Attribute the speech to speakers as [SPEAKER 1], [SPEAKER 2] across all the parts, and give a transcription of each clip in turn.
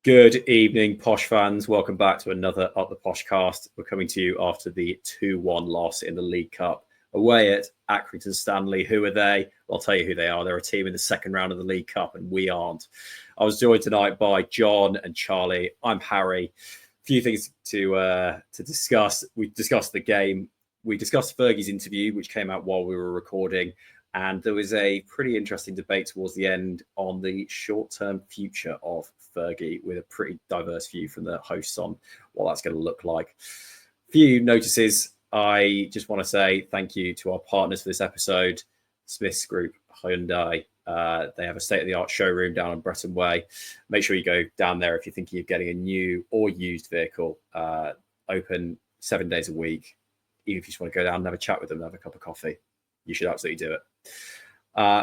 [SPEAKER 1] Good evening, Posh fans. Welcome back to another Up The Poshcast. We're coming to you after the 2-1 loss in the League Cup away at Accrington Stanley. Who are they? I'll tell you who they are. They're a team in the second round of the League Cup, and we aren't. I was joined tonight by John and Charlie. I'm Harry. A few things to discuss. We discussed the game. We discussed Fergie's interview, which came out while we were recording. And there was a pretty interesting debate towards the end on the short-term future of Fergie, with a pretty diverse view from the hosts on what that's going to look like. Few notices. I just want to say thank you to our partners for this episode, Smiths Group Hyundai. They have a state-of-the-art showroom down on Bretton Way. Make sure you go down there if you're thinking of getting a new or used vehicle. Open 7 days a week. Even if you just want to go down and have a chat with them, have a cup of coffee, you should absolutely do it.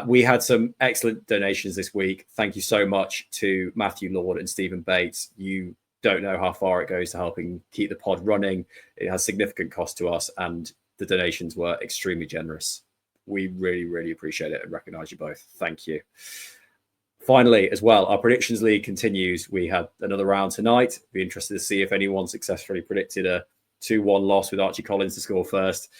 [SPEAKER 1] We had some excellent donations this week. Thank you so much to Matthew Lord and Stephen Bates. You don't know how far it goes to helping keep the pod running. It has significant cost to us, and the donations were extremely generous. We really, really appreciate it and recognise you both. Thank you. Finally, as well, our Predictions League continues. We had another round tonight. Be interested to see if anyone successfully predicted a 2-1 loss with Archie Collins to score first.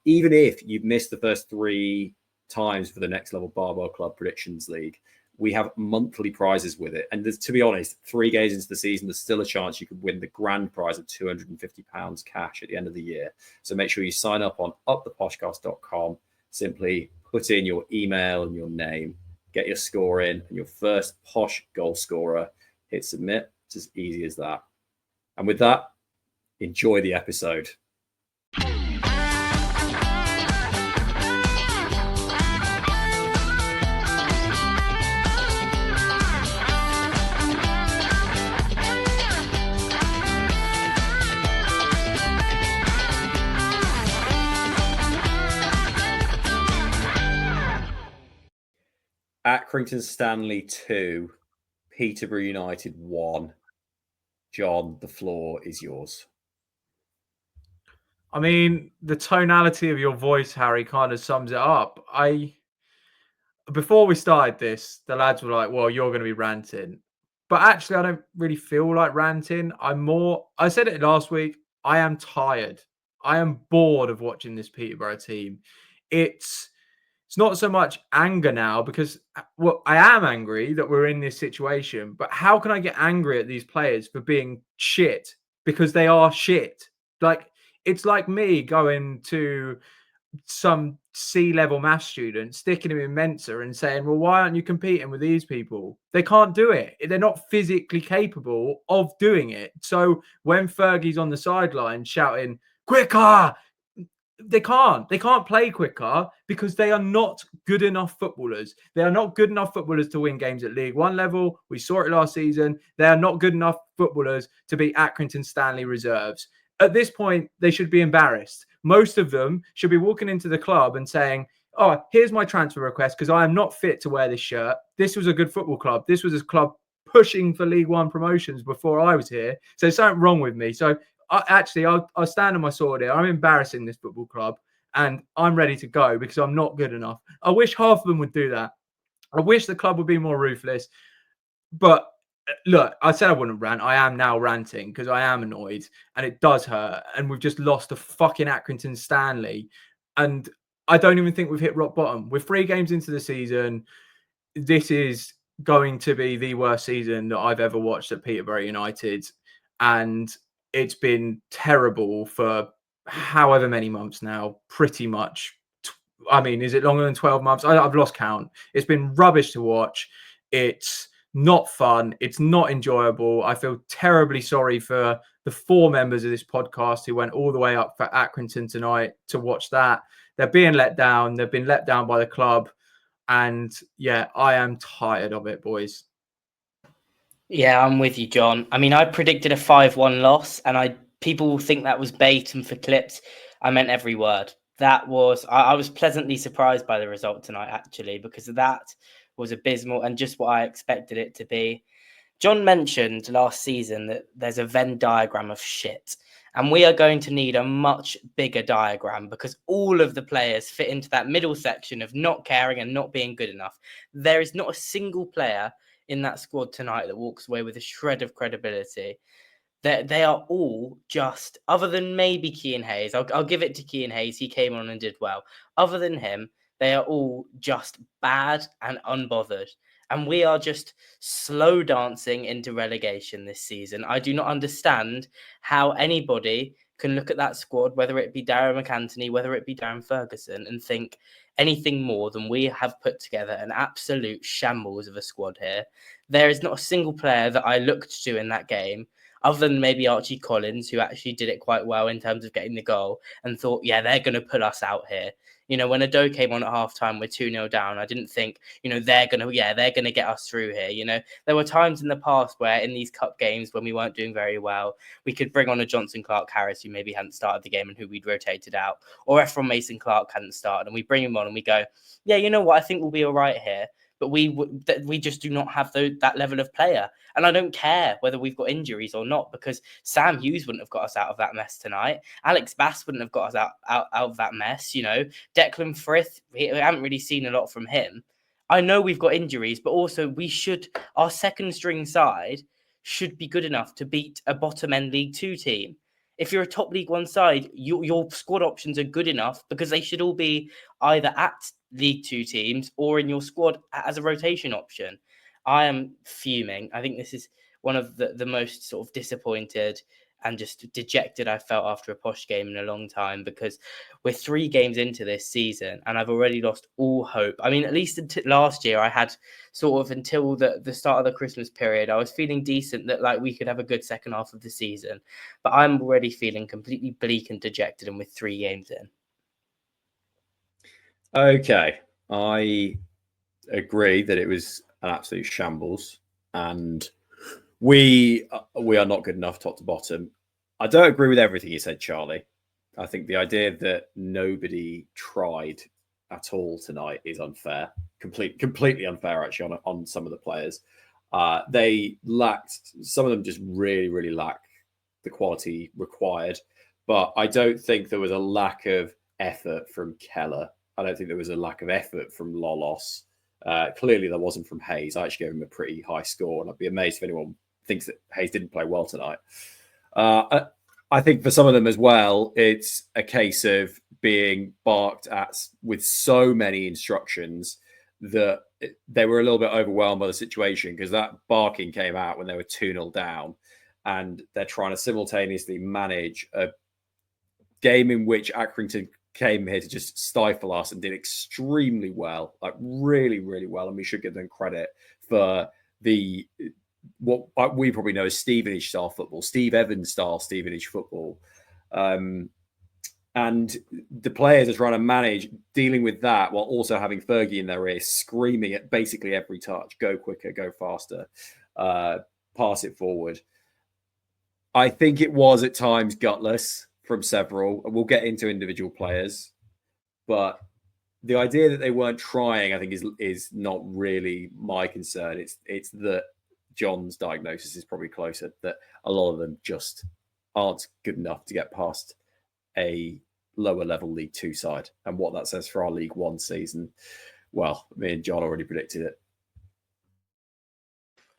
[SPEAKER 1] Even if you've missed the first 3 times for the Next Level Barbell Club Predictions League, we have monthly prizes with it. And to be honest, 3 games into the season, there's still a chance you could win the grand prize of £250 cash at the end of the year. So make sure you sign up on UpThePoshcast.com. Simply put in your email and your name, get your score in, and your first Posh goal scorer, hit submit. It's as easy as that. And with that, enjoy the episode. Accrington Stanley 2, Peterborough United 1. John, the floor is yours.
[SPEAKER 2] I mean, the tonality of your voice, Harry, kind of sums it up. Before we started this, the lads were like, well, you're going to be ranting. But actually, I don't really feel like ranting. I said it last week, I am tired. I am bored of watching this Peterborough team. It's not so much anger now, because, well, I am angry that we're in this situation. But how can I get angry at these players for being shit? Because they are shit. Like, it's like me going to some C-level math student, sticking him in Mensa and saying, well, why aren't you competing with these people? They can't do it. They're not physically capable of doing it. So when Fergie's on the sideline shouting, quicker, they can't play quicker because they are not good enough footballers. They are not good enough footballers to win games at League One level. We saw it last season. They are not good enough footballers to beat Accrington Stanley reserves. At this point, they should be embarrassed. Most of them should be walking into the club and saying, oh, here's my transfer request because I am not fit to wear this shirt. This was a good football club. This was a club pushing for League One promotions before I was here. So there's something wrong with me. So I'll stand on my sword here. I'm embarrassing this football club and I'm ready to go because I'm not good enough. I wish half of them would do that. I wish the club would be more ruthless. But look, I said I wouldn't rant. I am now ranting because I am annoyed and it does hurt. And we've just lost to fucking Accrington Stanley. And I don't even think we've hit rock bottom. We're 3 games into the season. This is going to be the worst season that I've ever watched at Peterborough United. And it's been terrible for however many months now, pretty much. I mean, is it longer than 12 months? I've lost count. It's been rubbish to watch. It's not fun. It's not enjoyable. I feel terribly sorry for the 4 members of this podcast who went all the way up for Accrington tonight to watch that. They're being let down. They've been let down by the club. And yeah, I am tired of it, boys.
[SPEAKER 3] Yeah, I'm with you, John. I mean, I predicted a 5-1 loss, and people will think that was bait and for clips. I meant every word. I was pleasantly surprised by the result tonight, actually, because that was abysmal and just what I expected it to be. John mentioned last season that there's a Venn diagram of shit, and we are going to need a much bigger diagram because all of the players fit into that middle section of not caring and not being good enough. There is not a single player in that squad tonight that walks away with a shred of credibility. They are all just, other than maybe Keane Hayes, I'll give it to Keane Hayes. He came on and did well. Other than him, they are all just bad and unbothered. And we are just slow dancing into relegation this season. I do not understand how anybody can look at that squad, whether it be Darren McAntony, whether it be Darren Ferguson, and think anything more than we have put together an absolute shambles of a squad here. There is not a single player that I looked to in that game, other than maybe Archie Collins, who actually did it quite well in terms of getting the goal, and thought, yeah, they're going to pull us out here. You know, when Ado came on at halftime with 2-0 down, I didn't think, you know, they're going to get us through here. You know, there were times in the past where in these cup games when we weren't doing very well, we could bring on a Johnson Clark-Harris who maybe hadn't started the game and who we'd rotated out, or Efron Mason-Clark hadn't started, and we bring him on and we go, yeah, you know what, I think we'll be all right here. But we just do not have that level of player. And I don't care whether we've got injuries or not, because Sam Hughes wouldn't have got us out of that mess tonight. Alex Bass wouldn't have got us out of that mess. You know, Declan Frith, we haven't really seen a lot from him. I know we've got injuries, but also our second string side should be good enough to beat a bottom end League 2 team. If you're a top League 1 side, your squad options are good enough because they should all be either at League 2 teams or in your squad as a rotation option. I am fuming. I think this is one of the most sort of disappointed and just dejected I felt after a Posh game in a long time, because we're 3 games into this season and I've already lost all hope. I mean, at least last year I had sort of until the start of the Christmas period, I was feeling decent that like we could have a good second half of the season, but I'm already feeling completely bleak and dejected, and with 3 games in.
[SPEAKER 1] Okay, I agree that it was an absolute shambles, and we are not good enough top to bottom. I don't agree with everything you said, Charlie. I think the idea that nobody tried at all tonight is unfair, completely unfair actually on some of the players. They lacked, some of them just really lack the quality required, but I don't think there was a lack of effort from Keller. I don't think there was a lack of effort from Lolos. Clearly, there wasn't from Hayes. I actually gave him a pretty high score, and I'd be amazed if anyone thinks that Hayes didn't play well tonight. I think for some of them as well, it's a case of being barked at with so many instructions that they were a little bit overwhelmed by the situation, because that barking came out when they were 2-0 down, and they're trying to simultaneously manage a game in which Accrington came here to just stifle us and did extremely well, like really well, and we should give them credit for what we probably know as Stevenage style football, Steve Evans style Stevenage football. And the players are trying to manage dealing with that while also having Fergie in their ear screaming at basically every touch, go quicker, go faster, pass it forward. I think it was at times gutless from several. We'll get into individual players, but the idea that they weren't trying, I think, is not really my concern. It's that John's diagnosis is probably closer, that a lot of them just aren't good enough to get past a lower level League 2 side. And what that says for our League 1 season, well, me and John already predicted it.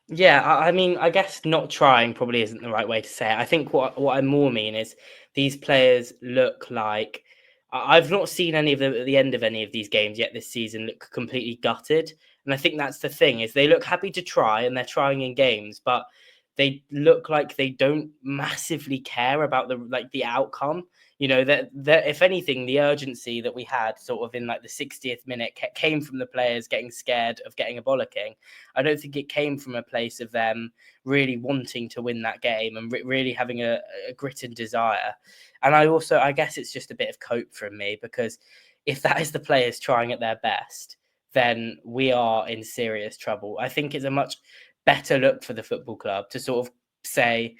[SPEAKER 3] Yeah, I mean, I guess not trying probably isn't the right way to say it. I think what I more mean is these players look like, I've not seen any of them at the end of any of these games yet this season look completely gutted. And I think that's the thing, is they look happy to try and they're trying in games, but they look like they don't massively care about the outcome. You know, that if anything, the urgency that we had sort of in like the 60th minute came from the players getting scared of getting a bollocking. I don't think it came from a place of them really wanting to win that game and really having a grit and desire. And I guess it's just a bit of cope from me, because if that is the players trying at their best, then we are in serious trouble. I think it's a much better look for the football club to sort of say,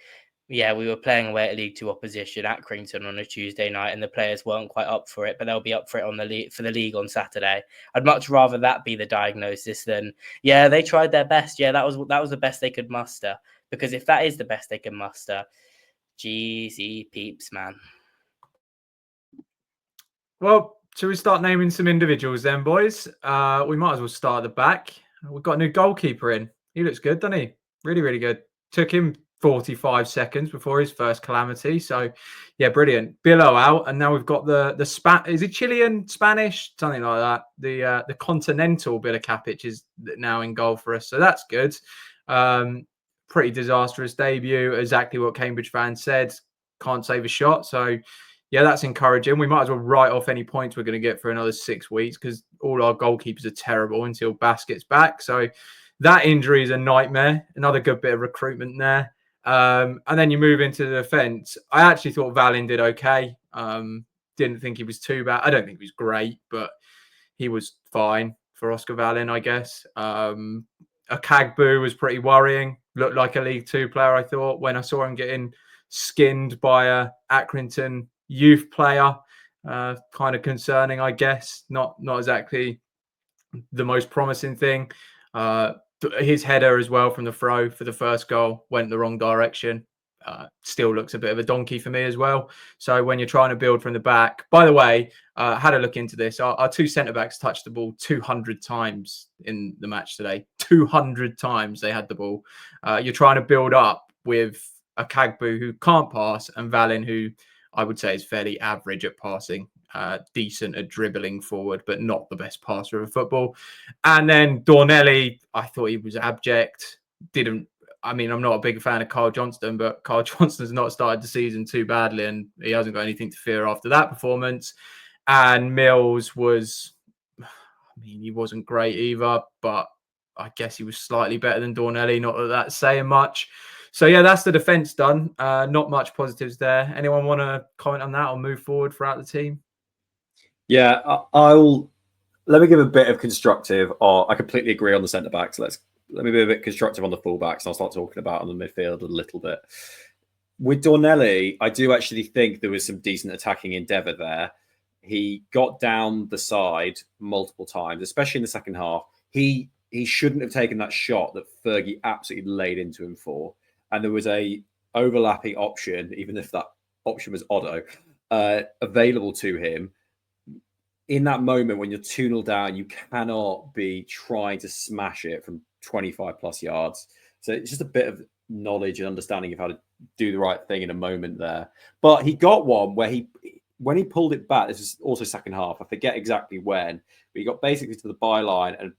[SPEAKER 3] yeah, we were playing away at League 2 opposition, Accrington, on a Tuesday night, and the players weren't quite up for it, but they'll be up for it for the league on Saturday. I'd much rather that be the diagnosis than, yeah, they tried their best. Yeah, that was the best they could muster. Because if that is the best they can muster, jeezy peeps, man.
[SPEAKER 2] Well, shall we start naming some individuals then, boys? We might as well start at the back. We've got a new goalkeeper in. He looks good, doesn't he? Really, really good. Took him 45 seconds before his first calamity. So, yeah, brilliant. Billow out, and now we've got the is it Chilean, Spanish, something like that. The continental Billow Capic is now in goal for us, so that's good. Pretty disastrous debut. Exactly what Cambridge fans said. Can't save a shot. So, yeah, that's encouraging. We might as well write off any points we're going to get for another 6 weeks because all our goalkeepers are terrible until Bass gets back. So that injury is a nightmare. Another good bit of recruitment there. And then you move into the defence. I actually thought Valin did okay. Didn't think he was too bad. I don't think he was great, but he was fine for Oscar Valin, I guess. Akagbu was pretty worrying. Looked like a League Two player, I thought, when I saw him getting skinned by a Accrington youth player. Kind of concerning, I guess. Not exactly the most promising thing. His header as well from the throw for the first goal went the wrong direction. Still looks a bit of a donkey for me as well. So when you're trying to build from the back, by the way, had a look into this. Our two centre-backs touched the ball 200 times in the match today. 200 times they had the ball. You're trying to build up with a Kagbu who can't pass and Valin who I would say is fairly average at passing. Decent at dribbling forward, but not the best passer of football. And then Dornelli, I thought he was abject. I'm not a big fan of Carl Johnston, but Carl Johnston's not started the season too badly and he hasn't got anything to fear after that performance. And Mills he wasn't great either, but I guess he was slightly better than Dornelli. Not that that's saying much. So, yeah, that's the defence done. Not much positives there. Anyone want to comment on that or move forward throughout the team?
[SPEAKER 1] Yeah, let me give a bit of constructive. I completely agree on the centre backs. Let me be a bit constructive on the fullbacks. And I'll start talking about on the midfield a little bit. With Dornelli, I do actually think there was some decent attacking endeavour there. He got down the side multiple times, especially in the second half. He shouldn't have taken that shot that Fergie absolutely laid into him for. And there was a overlapping option, even if that option was Otto, available to him. In that moment, when you're 2-0 down, you cannot be trying to smash it from 25 plus yards. So it's just a bit of knowledge and understanding of how to do the right thing in a moment there. But he got one where when he pulled it back, this is also second half, I forget exactly when, but he got basically to the byline and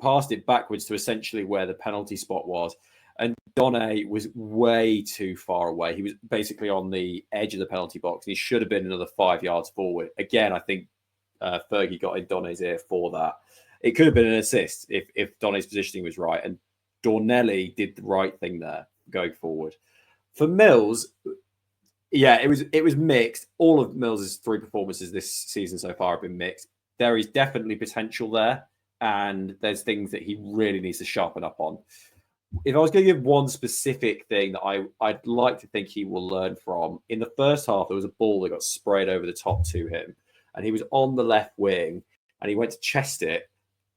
[SPEAKER 1] passed it backwards to essentially where the penalty spot was. And Donne was way too far away. He was basically on the edge of the penalty box. And he should have been another 5 yards forward. Again, I think Fergie got in Donne's ear for that. It could have been an assist if Donne's positioning was right. And Dornelli did the right thing there going forward. For Mills, yeah, it was mixed. All of Mills's 3 performances this season so far have been mixed. There is definitely potential there. And there's things that he really needs to sharpen up on. If I was going to give one specific thing that I'd like to think he will learn from, in the first half, there was a ball that got sprayed over the top to him. And he was on the left wing and he went to chest it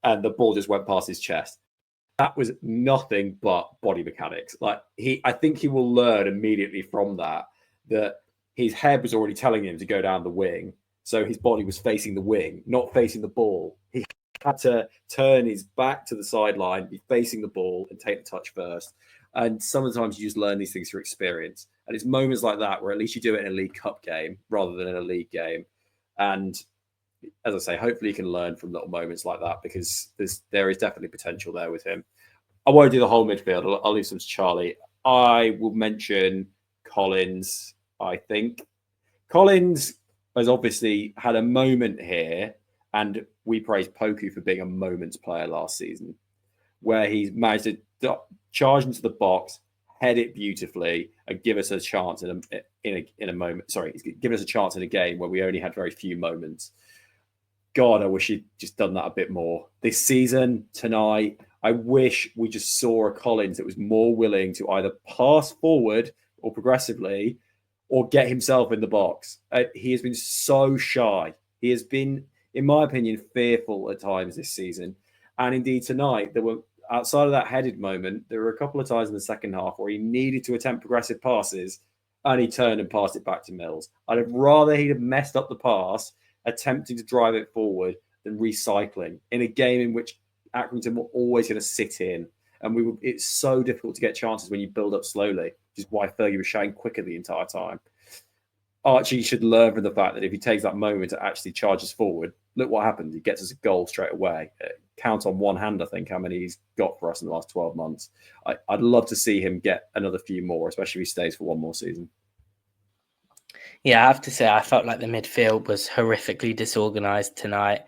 [SPEAKER 1] and the ball just went past his chest. That was nothing but body mechanics. I think he will learn immediately from that his head was already telling him to go down the wing. So his body was facing the wing, not facing the ball. He had to turn his back to the sideline, be facing the ball and take the touch first. And sometimes you just learn these things through experience. And it's moments like that where at least you do it in a League Cup game rather than in a league game. And as I say, hopefully you can learn from little moments like that because there is definitely potential there with him. I won't do the whole midfield. I'll leave some to Charlie. I will mention Collins, I think. Collins has obviously had a moment here, and we praised Poku for being a moments player last season, where he's managed to charge into the box, head it beautifully, and give us a chance in a moment. Sorry, he's given us a chance in a game where we only had very few moments. God, I wish he'd just done that a bit more. This season, tonight, I wish we just saw a Collins that was more willing to either pass forward or progressively or get himself in the box. He has been so shy. He has been, in my opinion, fearful at times this season. And indeed tonight, there were, outside of that headed moment, there were a couple of times in the second half where he needed to attempt progressive passes and he turned and passed it back to Mills. I'd have rather he'd have messed up the pass, attempting to drive it forward than recycling in a game in which Accrington were always going to sit in And it's so difficult to get chances when you build up slowly, which is why Fergie was shouting quicker the entire time. Archie should learn from the fact that if he takes that moment to actually charges forward, look what happens. He gets us a goal straight away. Count on one hand, I think, how many he's got for us in the last 12 months. I'd love to see him get another few more, especially if he stays for one more season.
[SPEAKER 3] Yeah, I have to say, I felt like the midfield was horrifically disorganised tonight.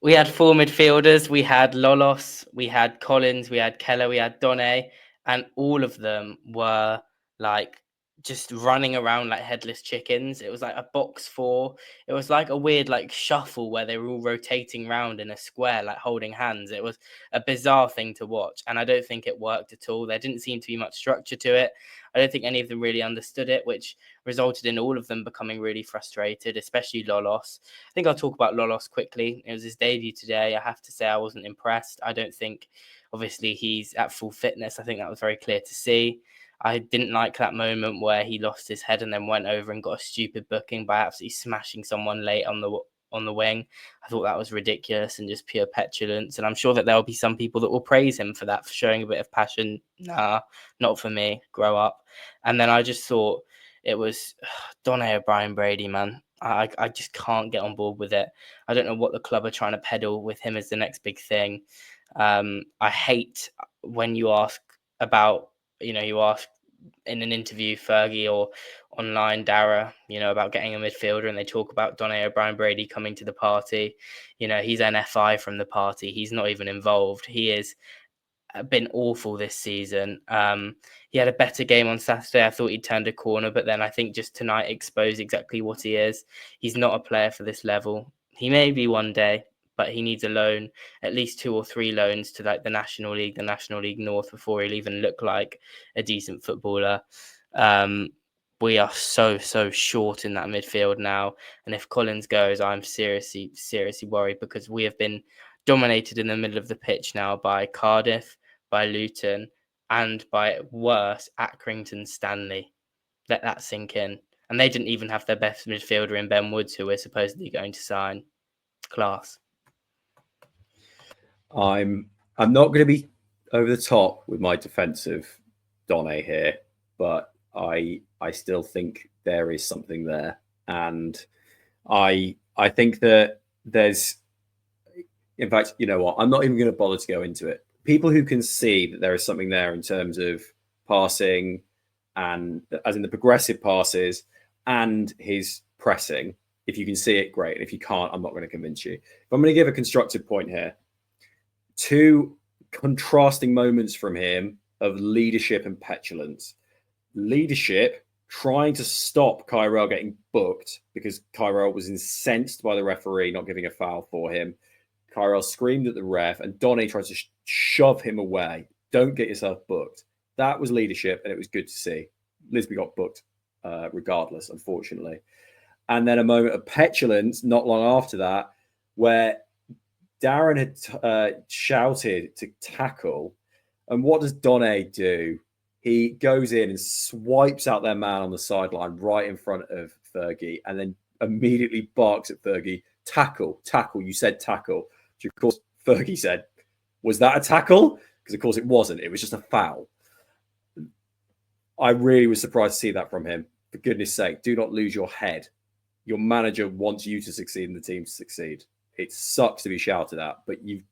[SPEAKER 3] We had 4 midfielders. We had Lolos, we had Collins, we had Keller, we had Donne, and all of them were like just running around like headless chickens. It was like a box 4. It was like a weird like shuffle where they were all rotating around in a square, like holding hands. It was a bizarre thing to watch, and I don't think it worked at all. There didn't seem to be much structure to it. I don't think any of them really understood it, which resulted in all of them becoming really frustrated, especially Lolos. I think I'll talk about Lolos quickly. It was his debut today. I have to say I wasn't impressed. I don't think, obviously, he's at full fitness. I think that was very clear to see. I didn't like that moment where he lost his head and then went over and got a stupid booking by absolutely smashing someone late on the wing. I thought that was ridiculous and just pure petulance. And I'm sure that there'll be some people that will praise him for that, for showing a bit of passion. Nah, not for me. Grow up. And then I just thought it was Donne O'Brien Brady, man. I just can't get on board with it. I don't know what the club are trying to peddle with him as the next big thing. I hate when you ask about, you ask in an interview, Fergie, or online, Dara, about getting a midfielder, and they talk about Donne O'Brien Brady coming to the party. He's NFI from the party. He's not even involved. He is been awful this season. He had a better game on Saturday. I thought he turned a corner, but then I think just tonight exposed exactly what he is. He's not a player for this level. He may be one day, but he needs a loan, at least 2 or 3 loans to like the National League North before he'll even look like a decent footballer. We are so short in that midfield now. And if Collins goes, I'm seriously worried, because we have been dominated in the middle of the pitch now by Cardiff, by Luton, and by worse, Accrington Stanley. Let that sink in. And they didn't even have their best midfielder in Ben Woods, who we're supposedly going to sign. Class.
[SPEAKER 1] I'm not going to be over the top with my defensive Donne here, but I still think there is something there, and I think that there's, in fact, you know what? I'm not even going to bother to go into it. People who can see that there is something there in terms of passing, and as in the progressive passes and his pressing. If you can see it, great. And if you can't, I'm not going to convince you. But I'm going to give a constructive point here. 2 contrasting moments from him of leadership and petulance. Leadership, trying to stop Kyrell getting booked because Kyrell was incensed by the referee not giving a foul for him. Kyrell screamed at the ref, and Donny tried to shove him away. Don't get yourself booked. That was leadership, and it was good to see. Lisby got booked regardless, unfortunately. And then a moment of petulance not long after that, where Darren had shouted to tackle. And what does Donne do? He goes in and swipes out their man on the sideline right in front of Fergie, and then immediately barks at Fergie, tackle, you said tackle. Which, of course, Fergie said, was that a tackle? Because, of course, it wasn't. It was just a foul. I really was surprised to see that from him. For goodness sake, do not lose your head. Your manager wants you to succeed and the team to succeed. It sucks to be shouted at, but you've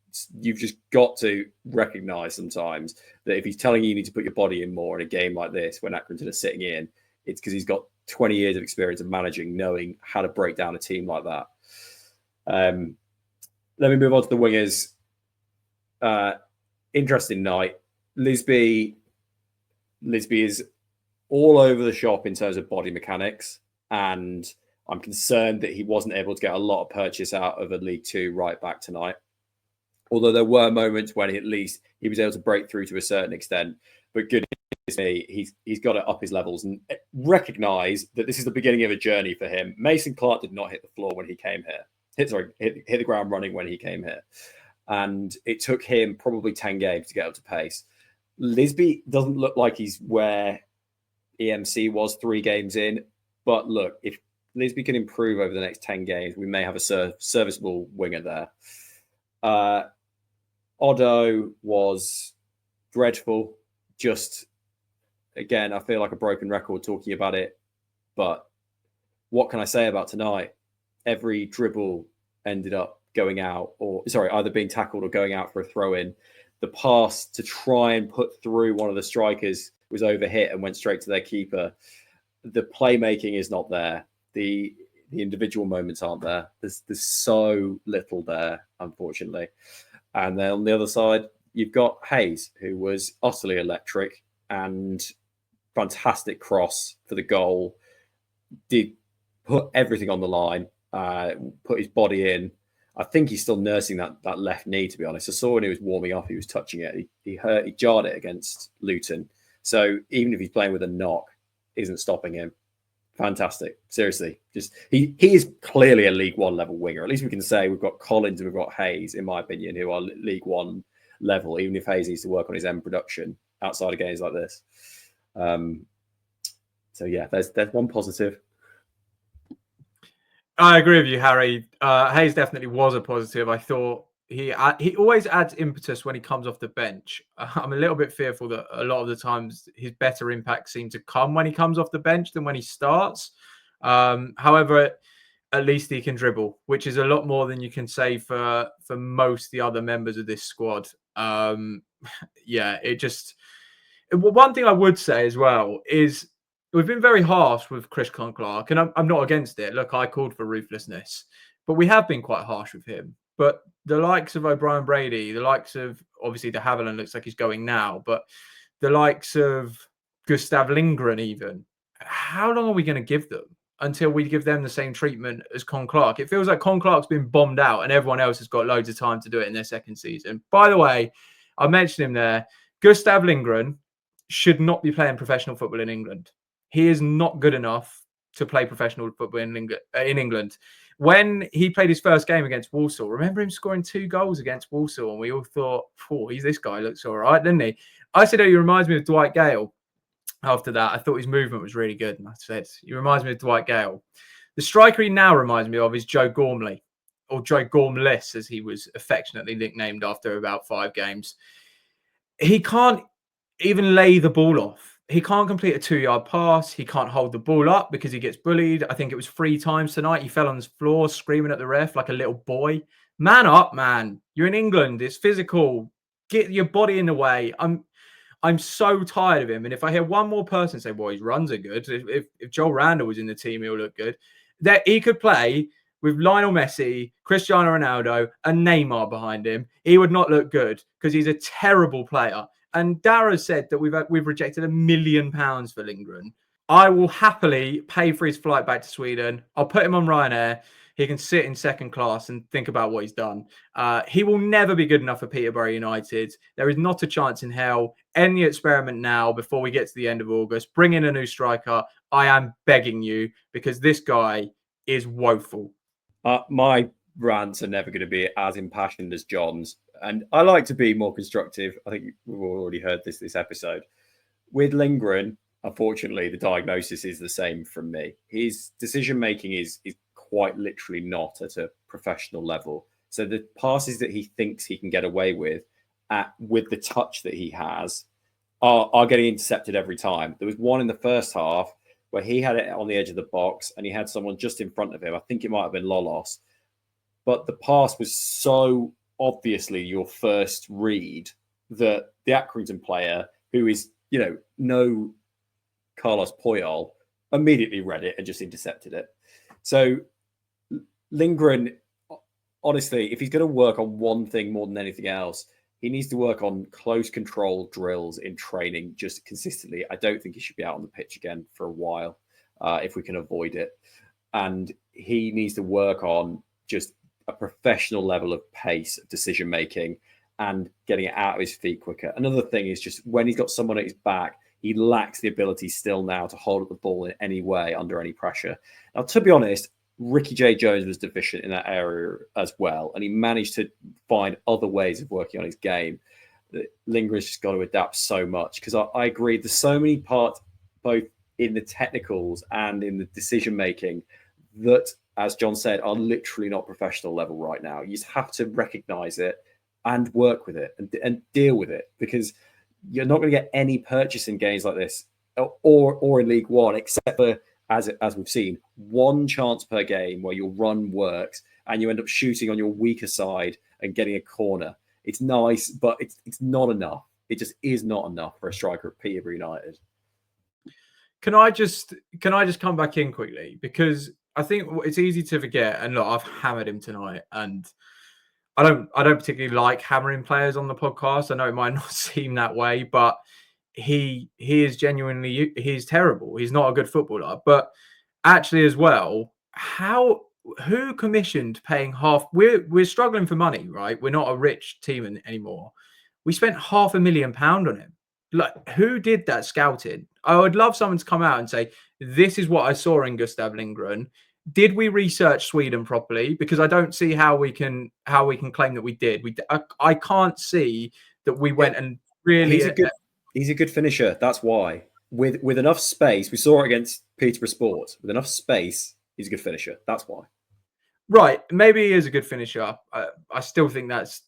[SPEAKER 1] just got to recognise sometimes that if he's telling you you need to put your body in more in a game like this, when Accrington are sitting in, it's because he's got 20 years of experience of managing, knowing how to break down a team like that. Let me move on to the wingers. Interesting night. Lisby is all over the shop in terms of body mechanics, and I'm concerned that he wasn't able to get a lot of purchase out of a League Two right back tonight. Although there were moments when at least he was able to break through to a certain extent. But goodness me, he's got to up his levels and recognise that this is the beginning of a journey for him. Mason Clark did not hit the floor when he came here. Hit the ground running when he came here. And it took him probably 10 games to get up to pace. Lisby doesn't look like he's where EMC was 3 games in. But look, if Lisby can improve over the next 10 games, we may have a serviceable winger there. Odo was dreadful. Just, again, I feel like a broken record talking about it. But what can I say about tonight? Every dribble ended up going out, either being tackled or going out for a throw-in. The pass to try and put through one of the strikers was overhit and went straight to their keeper. The playmaking is not there. The individual moments aren't there. There's so little there, unfortunately. And then on the other side, you've got Hayes, who was utterly electric and fantastic cross for the goal. Did put everything on the line, put his body in. I think he's still nursing that left knee, to be honest. I saw when he was warming up, he was touching it. He jarred it against Luton. So even if he's playing with a knock, isn't stopping him. Fantastic. Seriously. Just he is clearly a League One level winger. At least we can say we've got Collins and we've got Hayes, in my opinion, who are League One level, even if Hayes needs to work on his end production outside of games like this. So yeah, there's one positive.
[SPEAKER 2] I agree with you, Harry. Hayes definitely was a positive. I thought he always adds impetus when he comes off the bench. I'm a little bit fearful that a lot of the times his better impact seems to come when he comes off the bench than when he starts. However, at least he can dribble, which is a lot more than you can say for most of the other members of this squad. Yeah, one thing I would say as well is we've been very harsh with Chris Clark, and I'm not against it. Look, I called for ruthlessness, but we have been quite harsh with him. But the likes of O'Brien Brady, the likes of, obviously, de Havilland looks like he's going now, but the likes of Gustav Lindgren even, how long are we going to give them until we give them the same treatment as Con Clark? It feels like Con Clark's been bombed out and everyone else has got loads of time to do it in their second season. By the way, I mentioned him there. Gustav Lindgren should not be playing professional football in England. He is not good enough to play professional football in England. When he played his first game against Walsall, remember him scoring 2 goals against Walsall, and we all thought, this guy looks all right, didn't he? I said, he reminds me of Dwight Gale. After that, I thought his movement was really good, and I said, he reminds me of Dwight Gale. The striker he now reminds me of is Joe Gormley, or Joe Gormless, as he was affectionately nicknamed after about 5 games. He can't even lay the ball off. He can't complete a 2-yard pass. He can't hold the ball up because he gets bullied. I think it was 3 times tonight. He fell on the floor screaming at the ref like a little boy. Man up, man. You're in England. It's physical. Get your body in the way. I'm so tired of him. And if I hear one more person say, well, his runs are good. If Joel Randall was in the team, he'll look good. That he could play with Lionel Messi, Cristiano Ronaldo, and Neymar behind him. He would not look good because he's a terrible player. And Dara said that we've rejected £1 million for Lindgren. I will happily pay for his flight back to Sweden. I'll put him on Ryanair. He can sit in second class and think about what he's done. He will never be good enough for Peterborough United. There is not a chance in hell. End the experiment now before we get to the end of August. Bring in a new striker. I am begging you, because this guy is woeful.
[SPEAKER 1] My rants are never going to be as impassioned as John's. And I like to be more constructive. I think we've already heard this episode. With Lindgren, unfortunately, the diagnosis is the same from me. His decision-making is quite literally not at a professional level. So the passes that he thinks he can get away with the touch that he has are getting intercepted every time. There was one in the first half where he had it on the edge of the box and he had someone just in front of him. I think it might have been Lolos. But the pass was so obviously your first read that the Accrington player, who is, no Carlos Puyol, immediately read it and just intercepted it. So Lindgren, honestly, if he's going to work on one thing more than anything else, he needs to work on close control drills in training just consistently. I don't think he should be out on the pitch again for a while if we can avoid it. And he needs to work on just a professional level of pace of decision making and getting it out of his feet quicker. Another thing is just when he's got someone at his back, he lacks the ability still now to hold up the ball in any way under any pressure. Now, to be honest, Ricky J. Jones was deficient in that area as well, and he managed to find other ways of working on his game. Lindgren's just got to adapt so much, because I agree, there's so many parts, both in the technicals and in the decision making, that, as John said, are literally not professional level right now. You just have to recognize it and work with it and deal with it, because you're not going to get any purchasing gains like this, or in League One, except for as we've seen, one chance per game where your run works and you end up shooting on your weaker side and getting a corner. It's nice, but it's not enough. It just is not enough for a striker at Peterborough United.
[SPEAKER 2] Can I just come back in quickly, because I think it's easy to forget. And look, I've hammered him tonight, and I don't particularly like hammering players on the podcast. I know it might not seem that way, but he is genuinely, he's terrible. He's not a good footballer. But actually, as well, who commissioned paying half? We're struggling for money, right? We're not a rich team anymore. We spent £500,000 on him. Like, who did that scouting? I would love someone to come out and say, this is what I saw in Gustav Lindgren. Did we research Sweden properly? Because I don't see how we can claim that we did. I can't see that we went and really.
[SPEAKER 1] He's a good finisher. That's why. With enough space, we saw it against Peterborough Sports. With enough space, he's a good finisher. That's why.
[SPEAKER 2] Right, maybe he is a good finisher. I still think that's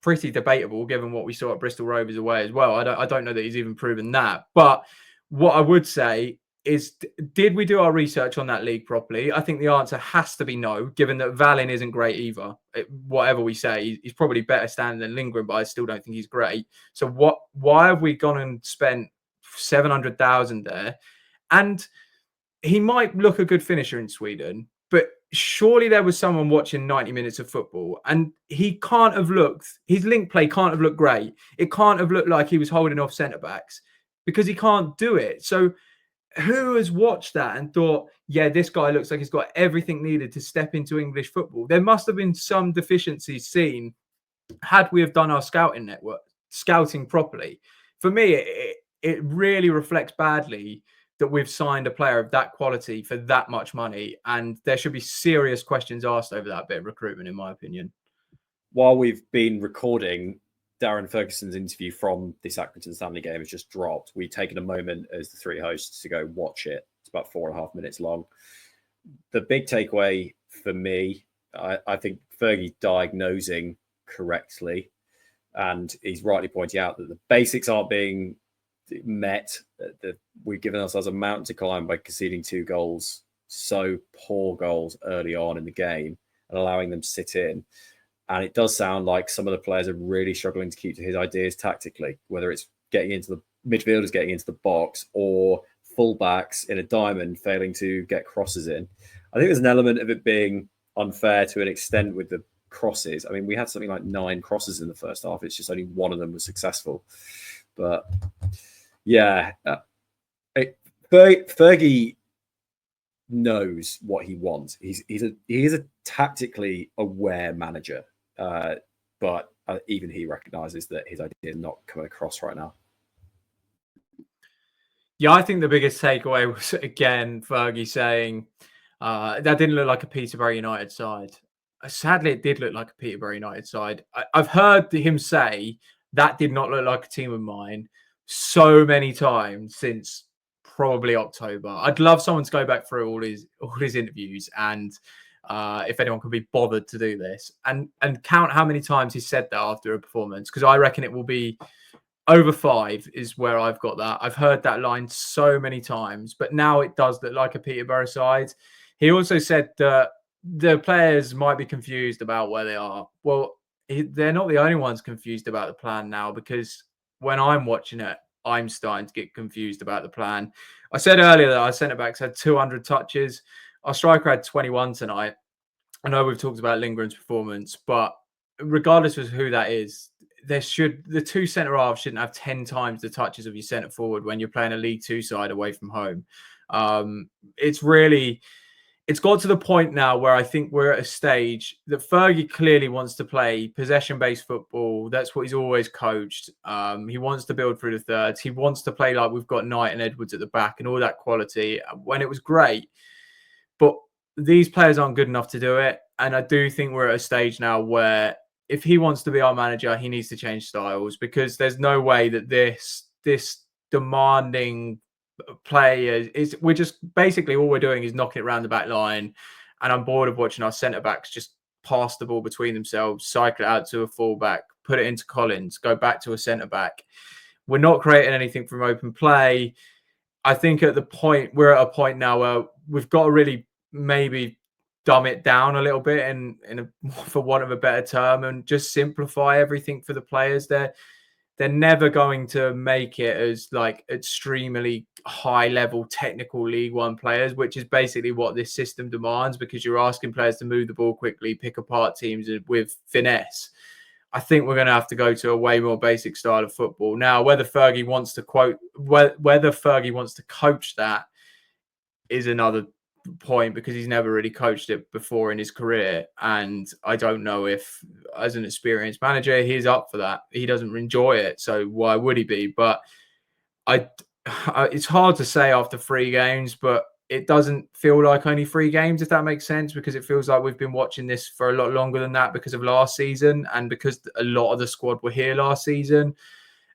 [SPEAKER 2] pretty debatable, given what we saw at Bristol Rovers away as well. I don't know that he's even proven that. But what I would say is, did we do our research on that league properly? I think the answer has to be no, given that Valin isn't great either. Whatever we say, he's probably better standing than Lindgren, but I still don't think he's great. So why have we gone and spent 700,000 there? And he might look a good finisher in Sweden, but surely there was someone watching 90 minutes of football, and he can't have looked, his link play can't have looked great. It can't have looked like he was holding off centre-backs, because he can't do it. So who has watched that and thought, yeah, this guy looks like he's got everything needed to step into English football? There must have been some deficiencies seen had we have done our scouting properly. For me, it really reflects badly that we've signed a player of that quality for that much money, and there should be serious questions asked over that bit of recruitment, in my opinion.
[SPEAKER 1] While we've been recording, Darren Ferguson's interview from this Accrington Stanley game has just dropped. We've taken a moment as the three hosts to go watch it. It's about 4.5 minutes long. The big takeaway for me, I think Fergie diagnosing correctly, and he's rightly pointing out that the basics aren't being met. That we've given ourselves a mountain to climb by conceding 2 goals, so poor goals early on in the game, and allowing them to sit in. And it does sound like some of the players are really struggling to keep to his ideas tactically, whether it's getting into the midfielders, getting into the box, or fullbacks in a diamond failing to get crosses in. I think there's an element of it being unfair to an extent with the crosses. I mean, we had something like 9 crosses in the first half. It's just only one of them was successful. But yeah, Fergie knows what he wants. He is a tactically aware manager, but even he recognizes that his idea is not coming across right now.
[SPEAKER 2] Yeah, I think the biggest takeaway was, again, Fergie saying that didn't look like a Peterborough United side. Sadly, it did look like a Peterborough United side. I've heard him say that did not look like a team of mine so many times since probably October. I'd love someone to go back through all his interviews, and if anyone can be bothered to do this and count how many times he said that after a performance, because I reckon it will be over 5 is where I've got that. I've heard that line so many times, but now it does look like a Peterborough side. He also said that the players might be confused about where they are. Well, they're not the only ones confused about the plan now, because when I'm watching it, I'm starting to get confused about the plan. I said earlier that our centre-backs had 200 touches. Our striker had 21 tonight. I know we've talked about Lindgren's performance, but regardless of who that is, the 2 centre-halves shouldn't have 10 times the touches of your centre-forward when you're playing a League 2 side away from home. It's got to the point now where I think we're at a stage that Fergie clearly wants to play possession-based football. That's what he's always coached. He wants to build through the thirds. He wants to play like we've got Knight and Edwards at the back and all that quality when it was great. But these players aren't good enough to do it. And I do think we're at a stage now where if he wants to be our manager, he needs to change styles, because there's no way that this demanding play we're just basically all we're doing is knocking it around the back line, and I'm bored of watching our centre backs just pass the ball between themselves, cycle it out to a fullback, put it into Collins, go back to a centre-back. We're not creating anything from open play. I think we're at a point now where we've got to really maybe dumb it down a little bit for want of a better term, and just simplify everything for the players. They're never going to make it as like extremely high level technical League One players, which is basically what this system demands, because you're asking players to move the ball quickly, pick apart teams with finesse. I think we're going to have to go to a way more basic style of football. Now, whether Fergie wants to coach that is another point, because he's never really coached it before in his career. And I don't know if, as an experienced manager, he's up for that. He doesn't enjoy it, so why would he be? But it's hard to say after 3 games, but it doesn't feel like only 3 games, if that makes sense, because it feels like we've been watching this for a lot longer than that because of last season, and because a lot of the squad were here last season.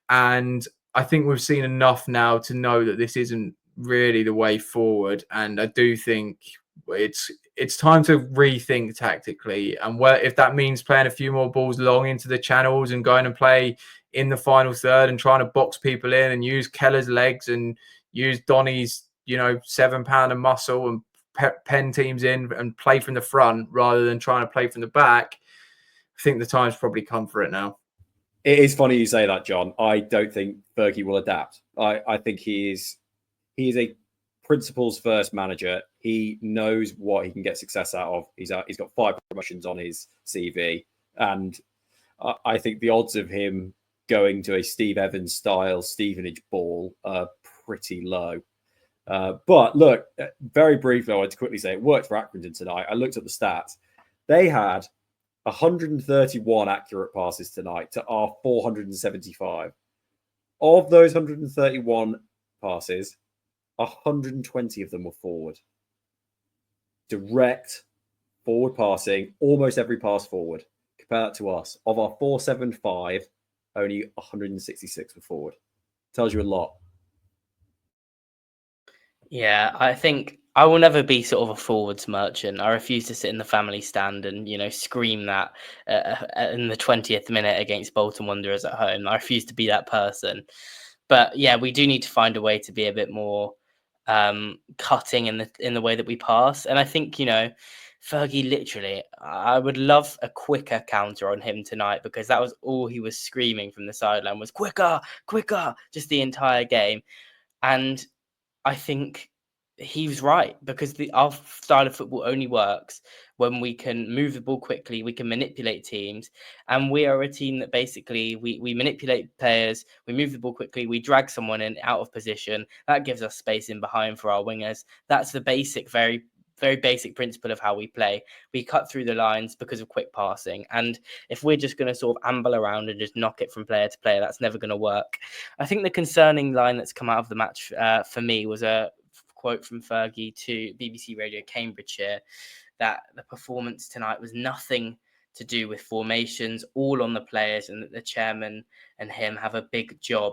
[SPEAKER 2] And I think we've seen enough now to know that this isn't really the way forward. And I do think it's time to rethink tactically, and if that means playing a few more balls long into the channels and going and play in the final third and trying to box people in and use Keller's legs and use Donny's 7 pound of muscle and pen teams in and play from the front rather than trying to play from the back, I think the time's probably come for it now.
[SPEAKER 1] It is funny you say that, John. I don't think Fergie will adapt. I think he is a principles first manager. He knows what he can get success out of. He's got 5 promotions on his CV, and I think the odds of him going to a Steve Evans style Stevenage ball are pretty low. But look, very briefly, I wanted to quickly say it worked for Accrington tonight. I looked at the stats. They had 131 accurate passes tonight to our 475. Of those 131 passes, 120 of them were forward. Direct forward passing, almost every pass forward. Compare that to us. Of our 475, only 166 were forward. Tells you a lot.
[SPEAKER 3] Yeah, I think I will never be sort of a forwards merchant. I refuse to sit in the family stand and, scream that in the 20th minute against Bolton Wanderers at home. I refuse to be that person. But yeah, we do need to find a way to be a bit more cutting in the way that we pass. And I think, Fergie, literally, I would love a quicker counter on him tonight, because that was all he was screaming from the sideline was quicker, just the entire game. And I think he was right, because our style of football only works when we can move the ball quickly, we can manipulate teams, and we are a team that basically we manipulate players, we move the ball quickly, we drag someone in out of position. That gives us space in behind for our wingers. That's the basic, very, very basic principle of how we play. We cut through the lines because of quick passing, and if we're just going to sort of amble around and just knock it from player to player, that's never going to work. I think the concerning line that's come out of the match for me was a quote from Fergie to BBC Radio Cambridgeshire, that the performance tonight was nothing to do with formations, all on the players, and that the chairman and him have a big job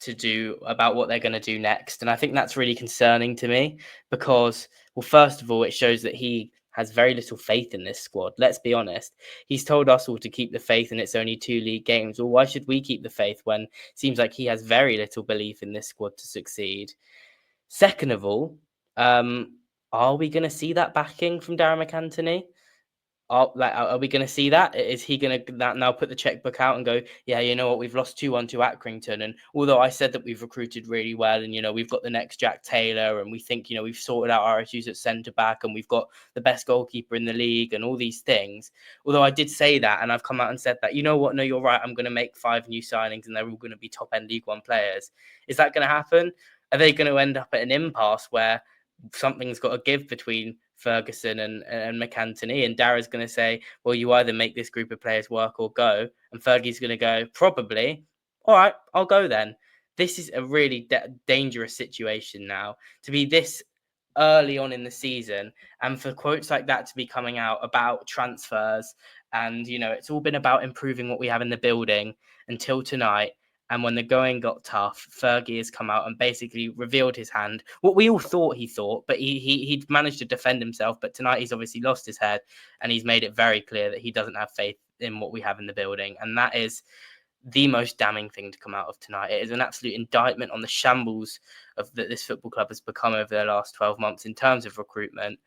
[SPEAKER 3] to do about what they're going to do next. And I think that's really concerning to me, because, well, first of all, it shows that he has very little faith in this squad. Let's be honest. He's told us all to keep the faith, and it's only 2 league games. Well, why should we keep the faith when it seems like he has very little belief in this squad to succeed? Second of all, are we going to see that backing from Darren McAntony? Are we going to see that? Is he going to now put the checkbook out and go, yeah, you know what, we've lost 2-1 to Accrington, and although I said that we've recruited really well, and we've got the next Jack Taylor, and we think we've sorted out our issues at centre back, and we've got the best goalkeeper in the league, and all these things. Although I did say that, and I've come out and said that, you know what, no, you're right, I'm going to make 5 new signings, and they're all going to be top end League One players. Is that going to happen? Are they going to end up at an impasse where something's got to give between Ferguson and McAntony, and Darren's going to say, well, you either make this group of players work or go, and Fergie's going to go, probably, all right, I'll go then. This is a really dangerous situation now, to be this early on in the season, and for quotes like that to be coming out about transfers, and it's all been about improving what we have in the building until tonight. And when the going got tough, Fergie has come out and basically revealed his hand. What we all thought he thought, but he'd managed to defend himself. But tonight he's obviously lost his head, and he's made it very clear that he doesn't have faith in what we have in the building. And that is the most damning thing to come out of tonight. It is an absolute indictment on the shambles that this football club has become over the last 12 months in terms of recruitment.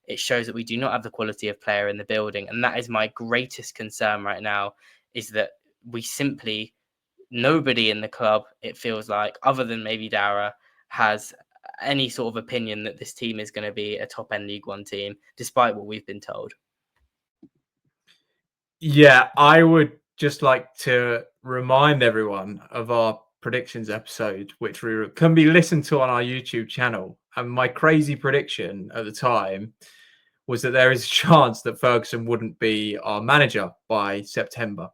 [SPEAKER 3] It shows that we do not have the quality of player in the building. And that is my greatest concern right now, is that we simply, nobody in the club, it feels like, other than maybe Dara, has any sort of opinion that this team is going to be a top-end League One team, despite what we've been told.
[SPEAKER 2] Yeah, I would just like to remind everyone of our predictions episode, which can be listened to on our YouTube channel. And my crazy prediction at the time was that there is a chance that Ferguson wouldn't be our manager by September.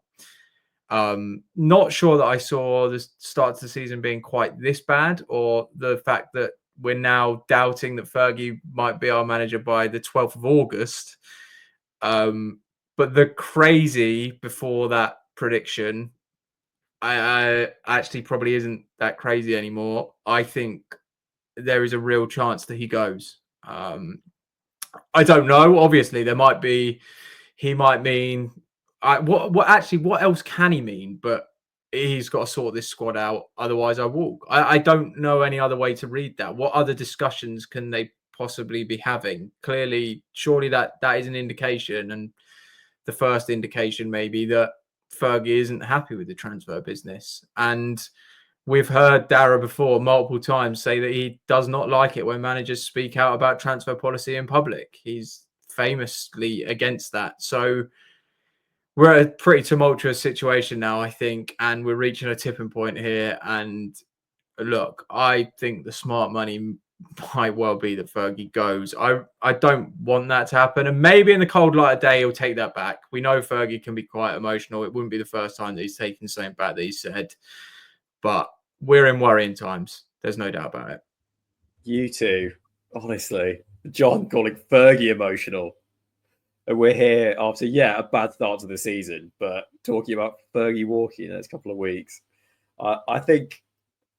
[SPEAKER 2] Not sure that I saw the start to the season being quite this bad, or the fact that we're now doubting that Fergie might be our manager by the 12th of August. But the crazy before that prediction, I actually probably isn't that crazy anymore. I think there is a real chance that he goes. I don't know. Obviously, there might be. He might mean. What else can he mean? But he's got to sort this squad out. Otherwise, I walk. I don't know any other way to read that. What other discussions can they possibly be having? Clearly, surely that is an indication, and the first indication maybe that Fergie isn't happy with the transfer business. And we've heard Dara before multiple times say that he does not like it when managers speak out about transfer policy in public. He's famously against that. So we're at a pretty tumultuous situation now, I think, and we're reaching a tipping point here. And look, I think the smart money might well be that Fergie goes. I don't want that to happen. And maybe in the cold light of day, he'll take that back. We know Fergie can be quite emotional. It wouldn't be the first time that he's taken something back that he said. But we're in worrying times. There's no doubt about it.
[SPEAKER 1] You two, honestly. John calling Fergie emotional. And we're here after, a bad start to the season, but talking about Fergie walking in the next couple of weeks. I think,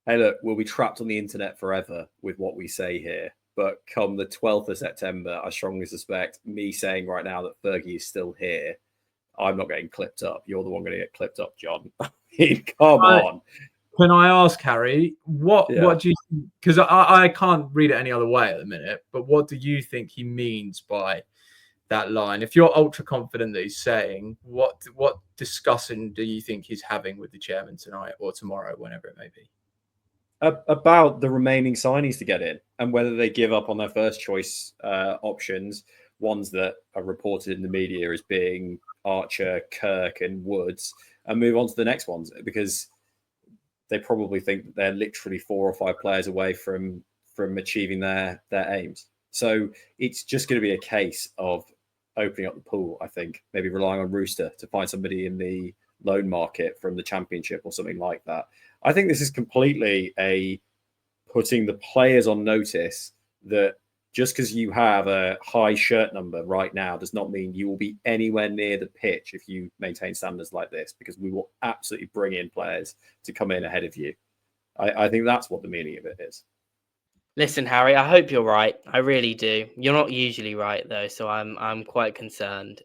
[SPEAKER 1] hey, look, we'll be trapped on the internet forever with what we say here. But come the 12th of September, I strongly suspect me saying right now that Fergie is still here, I'm not getting clipped up. You're the one going to get clipped up, John. Come on.
[SPEAKER 2] Can I ask, Harry, what do you think? Because I can't read it any other way at the minute, but what do you think he means by that line? If you're ultra confident that he's saying, what discussion do you think he's having with the chairman tonight or tomorrow, whenever it may be?
[SPEAKER 1] About the remaining signings to get in and whether they give up on their first choice options, ones that are reported in the media as being Archer, Kirk and Woods, and move on to the next ones, because they probably think that they're literally 4 or 5 players away from achieving their aims. So it's just going to be a case of opening up the pool, I think, maybe relying on Rooster to find somebody in the loan market from the Championship or something like that. I think this is completely putting the players on notice that just because you have a high shirt number right now does not mean you will be anywhere near the pitch if you maintain standards like this, because we will absolutely bring in players to come in ahead of you. I think that's what the meaning of it is.
[SPEAKER 3] Listen, Harry, I hope you're right. I really do. You're not usually right, though, so I'm quite concerned.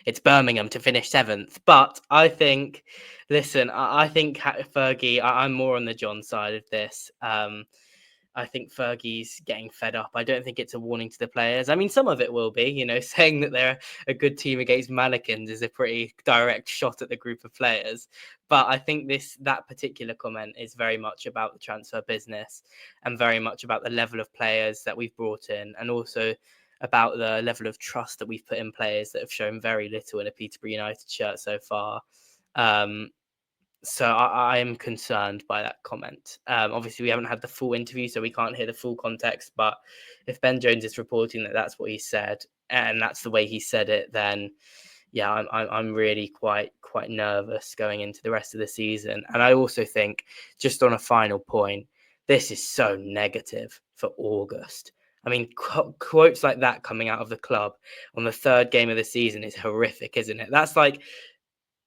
[SPEAKER 3] It's Birmingham to finish 7th, but I think, listen, I think Fergie, I'm more on the John side of this. I think Fergie's getting fed up. I don't think it's a warning to the players. I mean, some of it will be, saying that they're a good team against mannequins is a pretty direct shot at the group of players. But I think that particular comment is very much about the transfer business and very much about the level of players that we've brought in, and also about the level of trust that we've put in players that have shown very little in a Peterborough United shirt so far. So I am concerned by that comment. Obviously, we haven't had the full interview, so we can't hear the full context. But if Ben Jones is reporting that that's what he said, and that's the way he said it, then yeah, I'm really quite nervous going into the rest of the season. And I also think, just on a final point, this is so negative for August. I mean, quotes like that coming out of the club on the 3rd game of the season is horrific, isn't it? That's like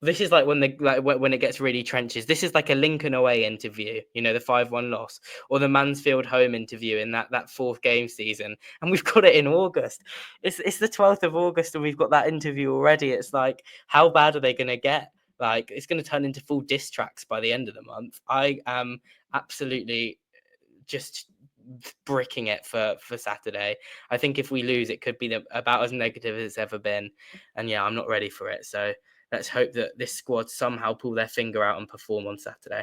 [SPEAKER 3] This is like when when it gets really trenches. This is like a Lincoln away interview, the 5-1 loss, or the Mansfield home interview in that fourth game season, and we've got it in August. It's the 12th of August, and we've got that interview already. It's like, how bad are they going to get? Like, it's going to turn into full diss tracks by the end of the month. I am absolutely just bricking it for Saturday. I think if we lose, it could be about as negative as it's ever been, and yeah, I'm not ready for it. So let's hope that this squad somehow pull their finger out and perform on Saturday.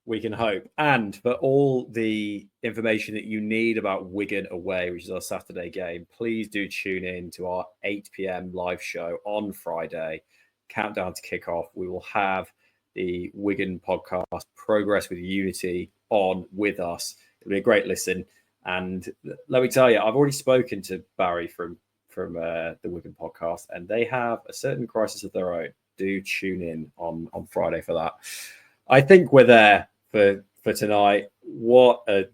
[SPEAKER 1] We can hope. And for all the information that you need about Wigan away, which is our Saturday game, please do tune in to our 8 p.m. live show on Friday. Countdown to kickoff. We will have the Wigan podcast, Progress with Unity, on with us. It'll be a great listen. And let me tell you, I've already spoken to Barry from the Wigan podcast, and they have a certain crisis of their own. Do tune in on Friday for that. I think we're there for tonight. What a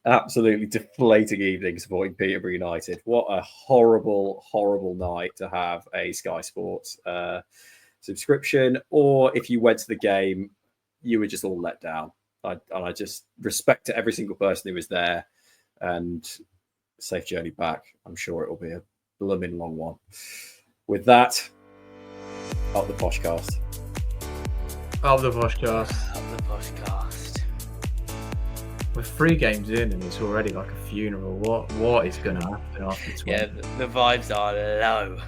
[SPEAKER 1] absolutely deflating evening supporting Peterborough United. What a horrible, horrible night to have a Sky Sports subscription, or if you went to the game, you were just all let down. I just respect to every single person who was there, and safe journey back. I'm sure it will be a blooming long one. With that, Up The Poshcast.
[SPEAKER 2] Up The Poshcast.
[SPEAKER 3] Up The Poshcast.
[SPEAKER 2] We're 3 games in and it's already like a funeral. What is going to happen after 20?
[SPEAKER 3] Yeah, the vibes are low.